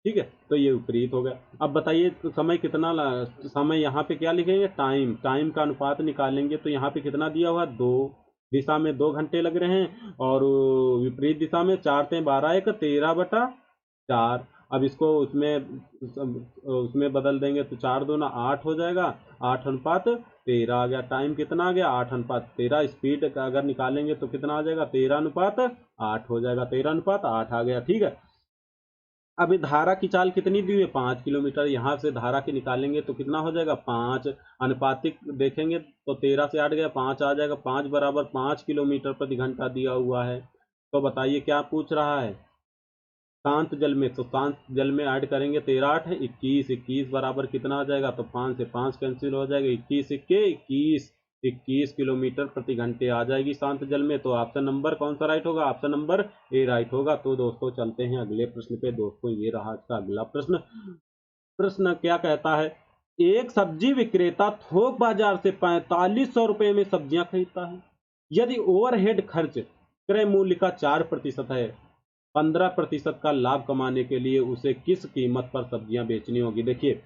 ठीक है, तो ये विपरीत हो गया। अब बताइए तो समय कितना समय यहाँ पे क्या लिखेंगे टाइम, टाइम का अनुपात निकालेंगे तो यहाँ पे कितना दिया हुआ 2, दिशा में 2 घंटे लग रहे हैं और विपरीत दिशा में 4 से 12 1 13/4। अब इसको उसमें बदल देंगे तो 4 दूना 8 हो जाएगा, 8:13 आ गया। टाइम कितना आ गया 8:13। स्पीड का अगर निकालेंगे तो कितना आ जाएगा 13:8 हो जाएगा, 13:8 आ गया। ठीक है, अभी धारा की चाल कितनी दी हुई है 5 किलोमीटर। यहाँ से धारा की निकालेंगे तो कितना हो जाएगा 5, अनुपातिक देखेंगे तो 13 से 8 गया 5 आ जाएगा, 5 बराबर 5 किलोमीटर प्रति घंटा दिया हुआ है। तो बताइए क्या पूछ रहा है। शांत जल में, तो शांत जल में ऐड करेंगे 13 8 है 21, 21 बराबर कितना आ जाएगा, तो 5 से 5 कैंसिल हो जाएगा, 21 इक्के 21, 21 किलोमीटर प्रति घंटे आ जाएगी शांत जल में। तो ऑप्शन नंबर कौन सा राइट होगा, ऑप्शन नंबर ए राइट होगा। तो दोस्तों चलते हैं अगले प्रश्न पे। दोस्तों ये रहा आज का अगला प्रश्न। प्रश्न क्या कहता है, एक सब्जी विक्रेता थोक बाजार से 4500 रुपए में सब्जियां खरीदता है। यदि ओवरहेड खर्च क्रय मूल्य का 4% है, 15% का लाभ कमाने के लिए उसे किस कीमत पर सब्जियां बेचनी होगी। देखिए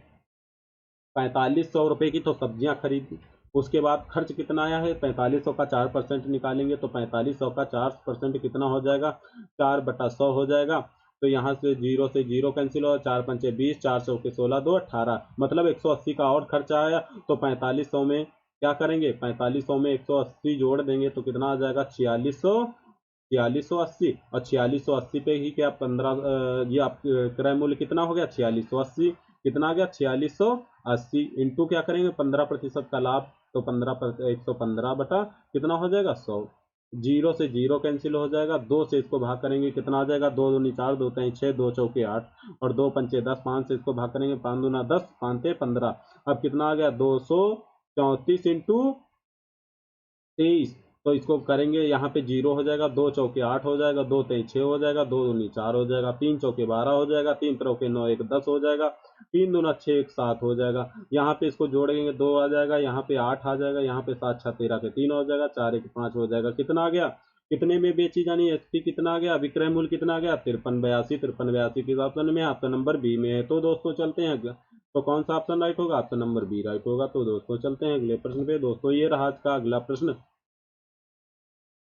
4500 रुपए की तो सब्जियां खरीदी, उसके बाद खर्च कितना आया है 4500 का 4% निकालेंगे तो 4500 का 4% कितना हो जाएगा 4/100 हो जाएगा। तो यहाँ से जीरो कैंसिल हो, 4 पंचे 20, 400 के 16 2 18, मतलब 180 का और खर्चा आया। तो 4500 में क्या करेंगे, 4500 में 180 जोड़ देंगे तो कितना आ जाएगा 4680। और 4680 पे ही क्या 15 ये आप क्रय मूल्य कितना हो गया 4680, कितना आ गया 4680 इंटू क्या करेंगे 15% का लाभ, तो 115 कितना हो जाएगा 100। जीरो से जीरो कैंसिल हो जाएगा, 2 से इसको भाग करेंगे कितना आ जाएगा 2 दूनी 4, 2 3 6, 2 चौके 8 और 2 पंचे 10, 5 से इसको भाग करेंगे 5 दूना 10, 5 15। अब कितना आ गया 234 इंटू 23। तो इसको करेंगे यहाँ पे जीरो हो जाएगा, 2 चौके 8 हो जाएगा, 2 तेई 6 हो जाएगा, 2 दूनी 4 हो जाएगा, 3 चौके 12 हो जाएगा, 3 त्रोके 9 1 10 हो जाएगा, 3 दूना 6 1 7 हो जाएगा। यहाँ पे इसको जोड़ेंगे 2 आ जाएगा, यहाँ पे 8 आ जाएगा, यहाँ पे 7 6 13 के 3 हो जाएगा, 4 1 5 हो जाएगा। कितना आ गया, कितने में बेची जानी एसपी कितना आ गया, विक्रय मूल्य कितना आ गया 5382। 5382 किस ऑप्शन में है, ऑप्शन नंबर बी में है। तो दोस्तों चलते हैं तो कौन सा ऑप्शन राइट होगा, ऑप्शन नंबर बी राइट होगा। तो दोस्तों चलते हैं अगले प्रश्न पे। दोस्तों ये रहा आज का अगला प्रश्न।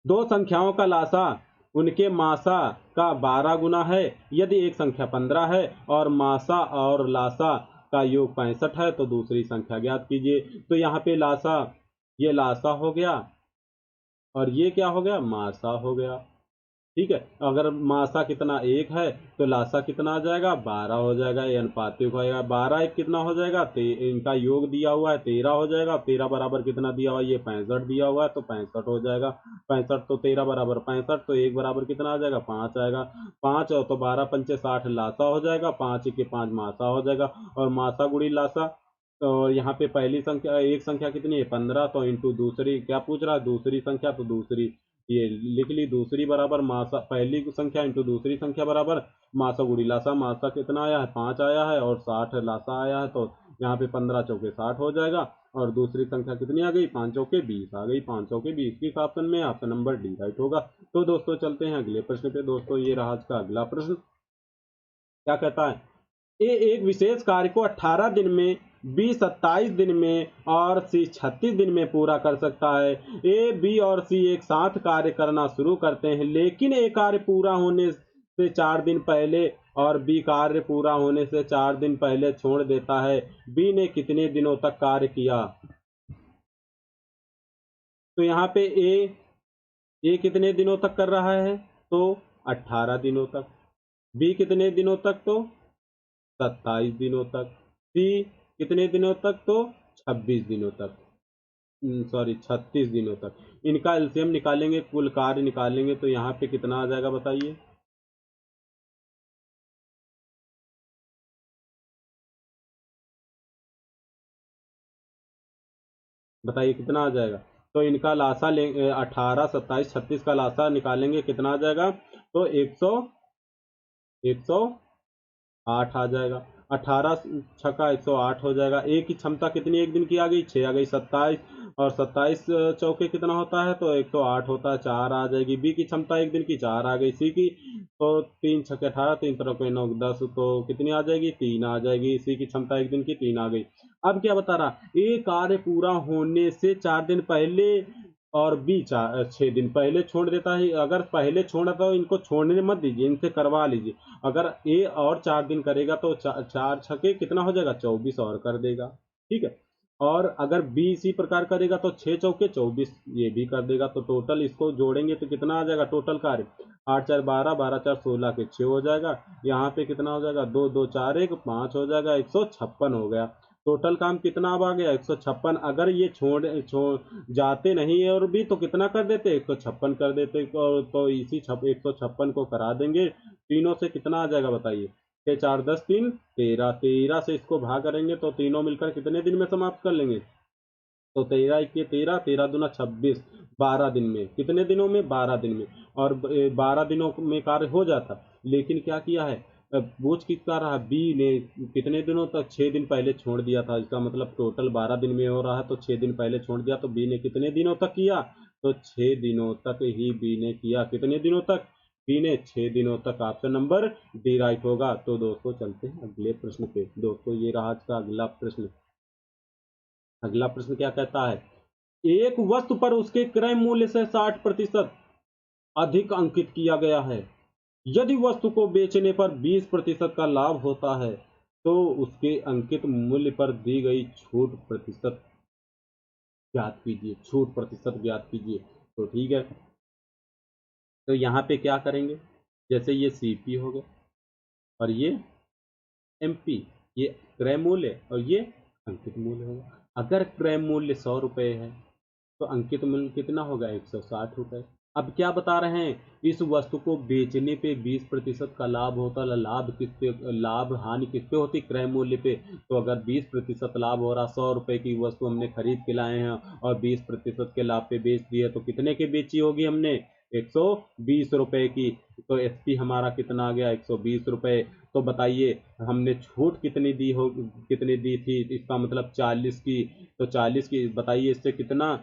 दो संख्याओं का लासा उनके मासा का 12 गुना है। यदि एक संख्या 15 है और मासा और लासा का योग 65 है तो दूसरी संख्या ज्ञात कीजिए। तो यहाँ पे लासा, ये लासा हो गया और ये क्या हो गया मासा हो गया। ठीक है, अगर मासा कितना 1 है तो लासा कितना आ जाएगा 12 हो जाएगा, ये अनुपातिक होएगा। 12 1 कितना हो जाएगा, इनका योग दिया हुआ है 13 हो जाएगा। 13 बराबर कितना दिया हुआ है, ये 65 दिया हुआ है तो 65 हो जाएगा। 65 तो 13 बराबर 65, तो 1 बराबर कितना आ जाएगा 5 आएगा। 5 और तो 12 पंचे 60 लासा हो जाएगा, 5 के 5 मासा हो जाएगा। और मासा गुड़ी लासा, तो यहाँ पे पहली संख्या एक संख्या कितनी है 15, तो इंटू दूसरी क्या पूछ रहा है दूसरी संख्या, तो दूसरी ये लिख ली, दूसरी बराबर मासा पहली संख्या इंटू दूसरी संख्या बराबर मासा गुड़ी लासा। मासा कितना आया है 5 आया है और 60 लासा आया है, तो यहाँ पे 15 चौके 60 हो जाएगा। और दूसरी संख्या कितनी आ गई 5 चौके 20 आ गई, 5 चौके 20 किस ऑप्शन में, ऑप्शन नंबर डी राइट होगा। तो दोस्तों चलते हैं अगले प्रश्न पे। दोस्तों ये रहा आज का अगला प्रश्न। क्या कहता है, ए एक विशेष कार्य को 18 दिन में, बी 27 दिन में और सी 36 दिन में पूरा कर सकता है। ए बी और सी एक साथ कार्य करना शुरू करते हैं, लेकिन ए कार्य पूरा होने से 4 दिन पहले और बी कार्य पूरा होने से 4 दिन पहले छोड़ देता है। बी ने कितने दिनों तक कार्य किया। तो यहाँ पे ए कितने दिनों तक कर रहा है, तो 18 दिनों तक। बी कितने दिनों तक, तो 27 दिनों तक। सी कितने दिनों तक, तो 26 दिनों तक, सॉरी 36 दिनों तक। इनका एलसीएम निकालेंगे, कुल कार्य निकालेंगे तो यहाँ पे कितना आ जाएगा बताइए। बताइए कितना आ जाएगा। तो इनका लासा ले 18 27 36 का लासा निकालेंगे कितना आ जाएगा, तो 108 आ जाएगा। 18 छक्का 108 हो जाएगा। ए की क्षमता कितनी एक दिन की आ गई 6 आ गई, 27 और 27 चौके कितना होता है, तो 108 होता है, 4 आ जाएगी। बी की क्षमता एक दिन की 4 आ गई। सी की तो 3 छक्के 18, 3 तरह के 9 10, तो कितनी आ जाएगी 3 आ जाएगी। सी की क्षमता एक दिन की 3 आ गई। अब क्या बता रहा, ए कार्य पूरा होने से 4 दिन पहले और बी 6 दिन पहले छोड़ देता है। अगर पहले छोड़ा तो इनको छोड़ने मत दीजिए, इनसे करवा लीजिए। अगर ए और 4 दिन करेगा तो 4 छके कितना हो जाएगा 24 और कर देगा। ठीक है, और अगर बी इसी प्रकार करेगा तो 6 चौके 24 ये भी कर देगा। तो टोटल इसको जोड़ेंगे तो कितना आ जाएगा टोटल कार्य, 8 4 12, 12 4 16 के 6 हो जाएगा। यहाँ पे कितना हो जाएगा, 2 2 4 1 5 हो जाएगा, 156 हो गया। टोटल काम कितना अब आ गया 156। अगर ये छोड़ जाते नहीं है और भी तो कितना कर देते 156 कर देते, तो इसी 156 को करा देंगे तीनों से। कितना आ जाएगा बताइए, 6 4 10 3 13, 13 से इसको भाग करेंगे तो तीनों मिलकर कितने दिन में समाप्त कर लेंगे। तो 13 इक्के 13, 13 दूना 26, 12 दिन में। कितने दिनों में, 12 दिन में। और 12 दिनों में कार्य हो जाता। लेकिन क्या किया है, बोझ किसका रहा, बी ने कितने दिनों तक, 6 दिन पहले छोड़ दिया था। इसका मतलब टोटल 12 दिन में हो रहा है तो 6 दिन पहले छोड़ दिया, तो बी ने कितने दिनों तक किया, तो 6 दिनों तक ही बी ने किया। कितने दिनों तक, बी ने 6 दिनों तक। ऑप्शन नंबर डी राइट होगा। तो दोस्तों चलते हैं अगले प्रश्न पे। दोस्तों ये रहा आज का अगला प्रश्न। अगला प्रश्न क्या कहता है, एक वस्तु पर उसके क्रय मूल्य से 60% अधिक अंकित किया गया है। यदि वस्तु को बेचने पर 20% का लाभ होता है तो उसके अंकित मूल्य पर दी गई छूट प्रतिशत ज्ञात कीजिए। छूट प्रतिशत ज्ञात कीजिए। तो ठीक है, तो यहाँ पे क्या करेंगे, जैसे ये सीपी हो गया और ये एमपी, ये क्रय मूल्य और ये अंकित मूल्य होगा। अगर क्रय मूल्य 100 रुपये है तो अंकित मूल्य कितना होगा, 160 रुपये। अब क्या बता रहे हैं, इस वस्तु को बेचने पे 20% का लाभ होता है। लाभ किस पे, लाभ हानि किस पे होती, क्रय मूल्य पे। तो अगर 20% लाभ हो रहा, 100 रुपये की वस्तु हमने खरीद के लाए हैं और 20% के लाभ पे बेच दिए, तो कितने की बेची होगी हमने, 120 रुपये की। तो एसपी हमारा कितना आ गया, 120 रुपये। तो बताइए हमने छूट कितनी दी हो, कितनी दी थी, इसका मतलब 40 की। तो 40 की बताइए, इससे कितना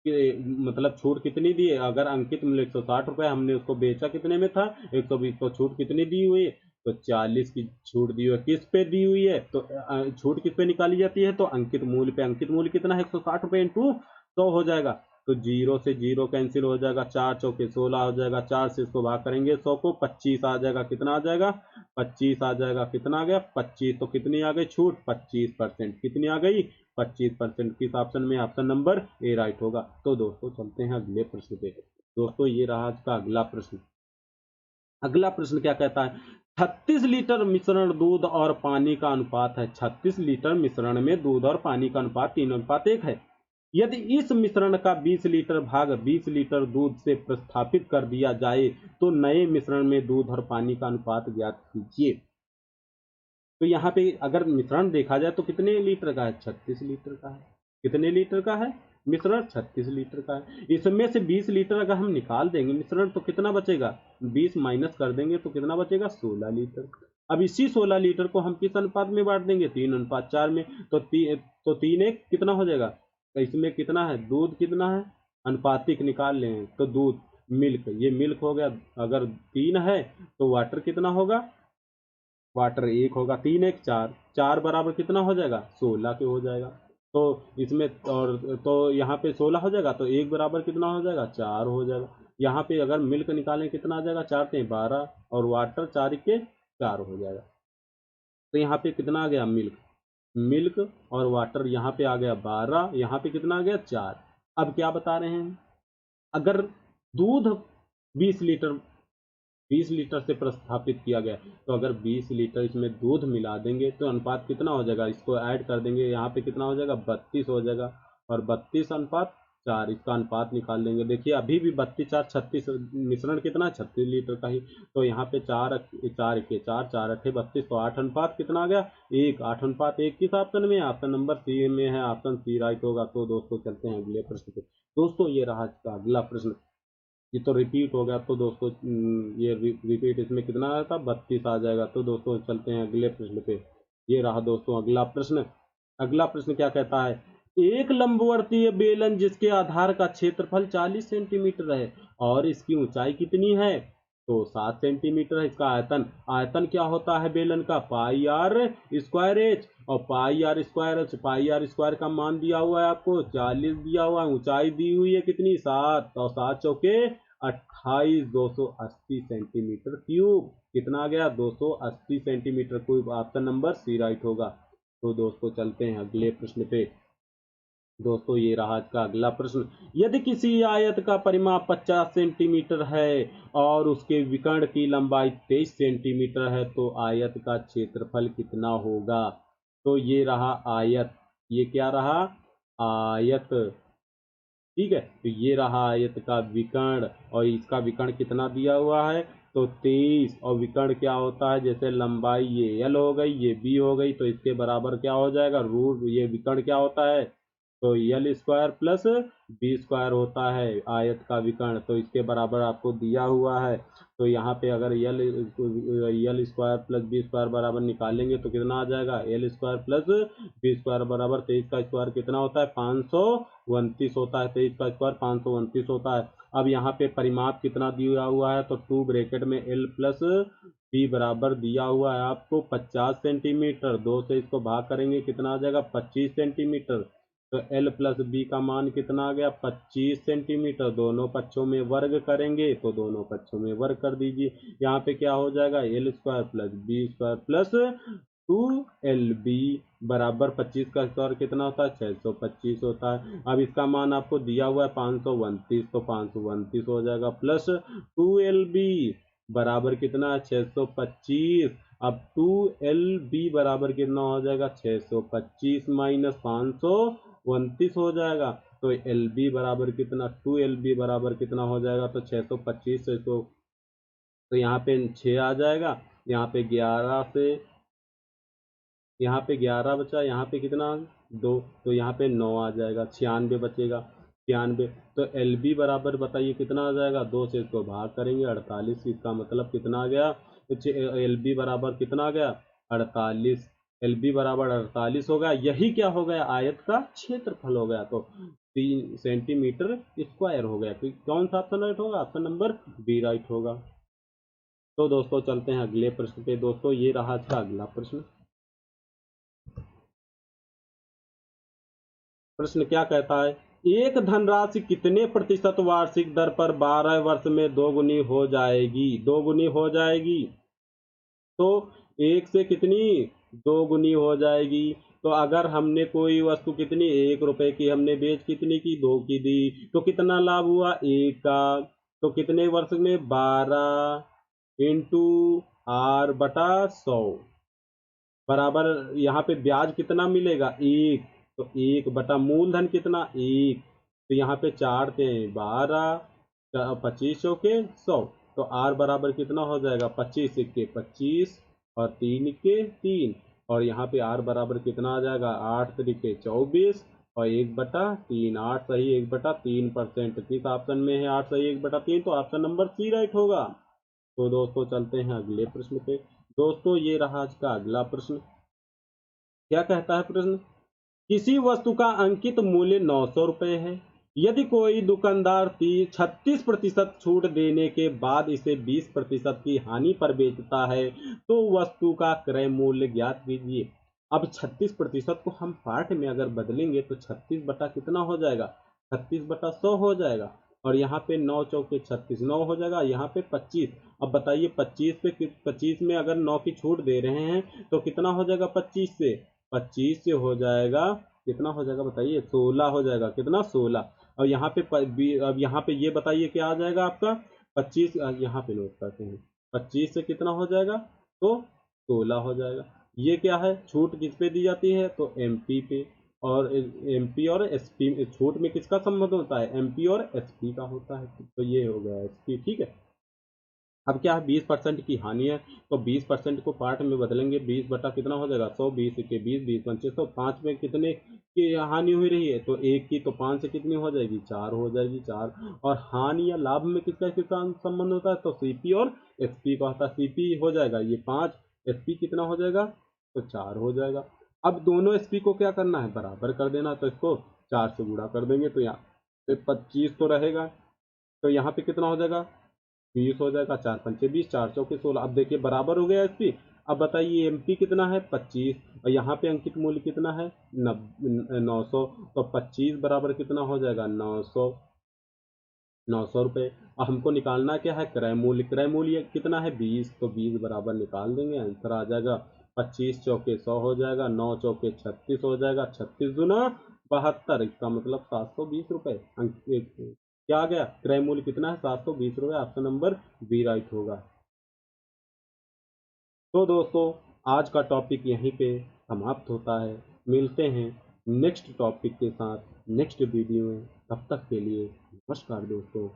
मतलब छूट कितनी दी है। अगर अंकित मूल्य 160 रुपये, हमने उसको बेचा कितने में था, 120, तो छूट कितनी दी हुई है, तो 40 की छूट दी हुई है। किस पे दी हुई है, तो छूट किस पे निकाली जाती है, तो अंकित मूल्य पे। अंकित मूल्य कितना है, 160 रुपये इंटू 100 हो जाएगा। तो जीरो से जीरो कैंसिल हो जाएगा, 4 चौके 16 हो जाएगा, 4 से इसको भाग करेंगे 100 को, 25 आ जाएगा। कितना आ जाएगा, 25 आ जाएगा। कितना आ गया, 25। तो कितनी आ गई छूट, 25%। कितनी आ गई, 25%। किस ऑप्शन में, ऑप्शन नंबर ए राइट होगा। तो दोस्तों चलते हैं अगले प्रश्न पे। दोस्तों ये रहा आज का अगला प्रश्न। अगला प्रश्न क्या कहता है, 36 लीटर मिश्रण दूध और पानी का अनुपात है। 36 लीटर मिश्रण में दूध और पानी का अनुपात 3:1 है। यदि इस मिश्रण का 20 लीटर भाग 20 लीटर दूध से प्रतिस्थापित कर दिया जाए तो नए मिश्रण में दूध और पानी का अनुपात ज्ञात कीजिए। तो यहाँ पे अगर मिश्रण देखा जाए तो कितने लीटर का है, 36 लीटर का है। कितने लीटर का है मिश्रण, 36 लीटर का है। इसमें से 20 लीटर अगर हम निकाल देंगे मिश्रण तो कितना बचेगा, 20 माइनस कर देंगे तो कितना बचेगा, 16 लीटर। अब इसी 16 लीटर को हम किस अनुपात में बांट देंगे, 3:4 में। तो 3:1 कितना हो जाएगा, तो इसमें कितना है, दूध कितना है, अनुपातिक निकाल लें तो दूध, मिल्क, ये मिल्क हो गया। अगर 3 है तो वाटर कितना होगा, वाटर 1 होगा। 3:1 4, 4 बराबर कितना हो जाएगा, 16 के हो जाएगा। तो इसमें और तो यहाँ पे 16 हो जाएगा, तो 1 बराबर कितना हो जाएगा, 4 हो जाएगा। यहाँ पे अगर मिल्क निकालें कितना आ जाएगा, 4 से 12 और वाटर 4 के 4 हो जाएगा। तो यहाँ पे कितना आ गया, मिल्क, मिल्क और वाटर यहाँ पे आ गया 12, यहाँ पे कितना आ गया, 4। अब क्या बता रहे हैं, अगर दूध 20 लीटर 20 लीटर से प्रतिस्थापित किया गया, तो अगर 20 लीटर इसमें दूध मिला देंगे तो अनुपात कितना हो जाएगा, इसको ऐड कर देंगे, यहाँ पे कितना हो जाएगा, 32 हो जाएगा। और 32:4 इसका अनुपात निकाल लेंगे। देखिए अभी भी 32 4 36, मिश्रण कितना है, 36 लीटर का ही। तो यहाँ पे 4 4 के 4 4 8 32, तो 8 अनुपात कितना आ गया, 1। 8:1 किस ऑप्शन में है, ऑप्शन नंबर सी में है। ऑप्शन सी राइट होगा। तो दोस्तों चलते हैं अगले प्रश्न पे। दोस्तों ये रहा इसका अगला प्रश्न। ये तो रिपीट हो गया, तो दोस्तों ये रिपीट इसमें कितना आया था, 32 आ जाएगा। तो दोस्तों चलते हैं अगले प्रश्न पे। ये रहा दोस्तों अगला प्रश्न। अगला प्रश्न क्या कहता है, एक लंबवर्तीय बेलन जिसके आधार का क्षेत्रफल 40 सेंटीमीटर है और इसकी ऊंचाई कितनी है, तो 7 सेंटीमीटर है। इसका आयतन, आयतन क्या होता है बेलन का, पाई आर स्क्वायर एच। और pi r square h, pi r square का मान दिया हुआ है आपको 40 दिया हुआ है, ऊंचाई दी हुई है कितनी, 7, और 7 चौके 28, 280 सेंटीमीटर क्यूब। कितना आ गया, 280 centimetre cube. Option number C right होगा। तो दोस्तों चलते हैं अगले प्रश्न पे। दोस्तों ये रहा आज का अगला प्रश्न। यदि किसी आयत का परिमाप 50 सेंटीमीटर है और उसके विकर्ण की लंबाई 23 सेंटीमीटर है तो आयत का क्षेत्रफल कितना होगा? तो ये रहा आयत, ये क्या रहा? आयत। ठीक है, तो ये रहा आयत का विकर्ण और इसका विकर्ण कितना दिया हुआ है? तो 23। और विकर्ण क्या होता है? जैसे लंबाई ये एल हो गई, ये बी हो गई, तो इसके बराबर क्या हो जाएगा? रूट, ये विकर्ण क्या होता है? तो L square plus B square होता है आयत का विकर्ण, तो इसके बराबर आपको दिया हुआ है। तो यहाँ पे अगर L square plus B square बराबर निकालेंगे तो कितना आ जाएगा? L square plus B square बराबर 23 का स्क्वायर कितना होता है? 529 होता है। 23 का स्क्वायर 529 होता है। अब यहाँ पे परिमाप कितना दिया हुआ है? तो 2 ब्रैकेट में एल प्लस बी बराबर दिया हुआ है आपको 50 सेंटीमीटर। 2 से इसको भाग करेंगे कितना आ जाएगा? 25 सेंटीमीटर। तो एल प्लस बी का मान कितना आ गया? 25 सेंटीमीटर। दोनों पक्षों में वर्ग करेंगे तो दोनों पक्षों में वर्ग कर दीजिए। यहाँ पे क्या हो जाएगा? L square plus B square plus 2LB बराबर 25 का स्क्वायर कितना होता है? 625 होता है। अब इसका मान आपको दिया हुआ है 529, तो 529 हो जाएगा प्लस 2LB बराबर कितना है? 625। अब 2LB बराबर कितना हो जाएगा? 625 माइनस 529 हो जाएगा। तो LB बराबर कितना? 2LB बराबर कितना हो जाएगा? तो 625 से तो यहाँ पे 6 आ जाएगा। यहाँ पे 11 से, यहाँ पे 11 बचा, यहाँ पे कितना? 2, तो यहाँ पे 9 आ जाएगा। 96 बचेगा। 96। तो एल बी बराबर बताइए कितना आ जाएगा? 2 से इसको भाग करेंगे 48, इसका मतलब कितना आ गया? एल बी बराबर कितना आ गया? 48। एल बी बराबर 48 हो गया। यही क्या हो गया? आयत का क्षेत्रफल हो गया। तो 3 सेंटीमीटर स्क्वायर हो गया। तो कौन सा ऑप्शन राइट होगा? ऑप्शन नंबर बी राइट होगा। तो दोस्तों चलते हैं अगले प्रश्न पे। दोस्तों ये रहा आज का अगला प्रश्न। प्रश्न क्या कहता है? एक धनराशि कितने प्रतिशत वार्षिक दर पर 12 वर्ष में दोगुनी हो जाएगी? दोगुनी हो जाएगी। तो एक से कितनी? दोगुनी हो जाएगी। तो अगर हमने कोई वस्तु कितनी 1 रुपए की हमने बेच कितनी की? 2 की दी, तो कितना लाभ हुआ? 1 का। तो कितने वर्ष में? 12 इंटू आर बटा 100 बराबर यहाँ पे ब्याज कितना मिलेगा? 1। तो 1 बटा मूलधन कितना? 1। तो यहाँ पे 4 थे 12, 25 के 100। तो आर बराबर कितना हो जाएगा? 25 के 25 और 3 के 3। और यहाँ पे आर बराबर कितना आ जाएगा? 8 तरीके 24 और 1/3। 8 सही 1/3%। किस ऑप्शन में है 8 सही 1/3? तो ऑप्शन नंबर सी राइट होगा। तो दोस्तों चलते हैं अगले प्रश्न पे। दोस्तों ये रहा आज का अगला प्रश्न। क्या कहता है प्रश्न? किसी वस्तु का अंकित मूल्य 900 रुपये है। यदि कोई दुकानदार 36% छूट देने के बाद इसे 20% की हानि पर बेचता है तो वस्तु का क्रय मूल्य ज्ञात कीजिए। अब 36% को हम पार्ट में अगर बदलेंगे तो 36 बटा कितना हो जाएगा? 36/100 हो जाएगा। और यहाँ पे 9 चौके 36, 9 हो जाएगा। यहाँ पे 25। अब बताइए 25 में अगर 9 की छूट दे रहे हैं तो कितना हो जाएगा? 25 से, 25 से हो जाएगा कितना हो जाएगा बताइए? 16 हो जाएगा। कितना? 16। और यहाँ पे अब यहाँ पे ये बताइए क्या आ जाएगा आपका? 25 यहाँ पे नोट करते हैं। 25 से कितना हो जाएगा? तो 16 हो जाएगा। ये क्या है? छूट किस पे दी जाती है? तो एमपी पे। और एमपी और एसपी, छूट में किसका संबंध होता है? एमपी और एसपी का होता है। तो ये हो गया एसपी। ठीक है। अब क्या है? 20% की हानि है तो 20% को पार्ट में बदलेंगे। 20 बटा कितना हो जाएगा? 100। 20 के 20, 20 पंचे 100। 5 में कितने की हानि हुई रही है? तो 1 की। तो 5 से कितनी हो जाएगी? 4 हो जाएगी। 4। और हानि या लाभ में किसका किसका संबंध होता है? तो सीपी और एसपी का होता है। सीपी हो जाएगा ये 5, एसपी कितना हो जाएगा? तो 4 हो जाएगा। अब दोनों एसपी को क्या करना है? बराबर कर देना। तो इसको 4 से गुणा कर देंगे तो यहाँ पे 25 तो रहेगा। तो यहाँ पे कितना हो जाएगा? 20 हो जाएगा। 4 पंचे 20, 4 चौके 16। अब देखिए बराबर हो गया एसपी। अब बताइए एमपी कितना है? 25। और यहाँ पे अंकित मूल्य कितना है? 900। तो 25 बराबर कितना हो जाएगा? 900। 900 रुपये। अब हमको निकालना क्या है? क्रय मूल्य। क्रय मूल्य कितना है? 20। तो 20 बराबर निकाल देंगे, आंसर आ जाएगा 25 चौके 100 हो जाएगा। 9 चौके 36 हो जाएगा। 36 दूना 72, इसका मतलब 720 रुपये। अंक क्या आ गया, क्रय मूल्य कितना है, 720 रुपये। ऑप्शन नंबर बी राइट होगा। तो दोस्तों आज का टॉपिक यहीं पे समाप्त होता है। मिलते हैं नेक्स्ट टॉपिक के साथ नेक्स्ट वीडियो में। तब तक के लिए नमस्कार दोस्तों।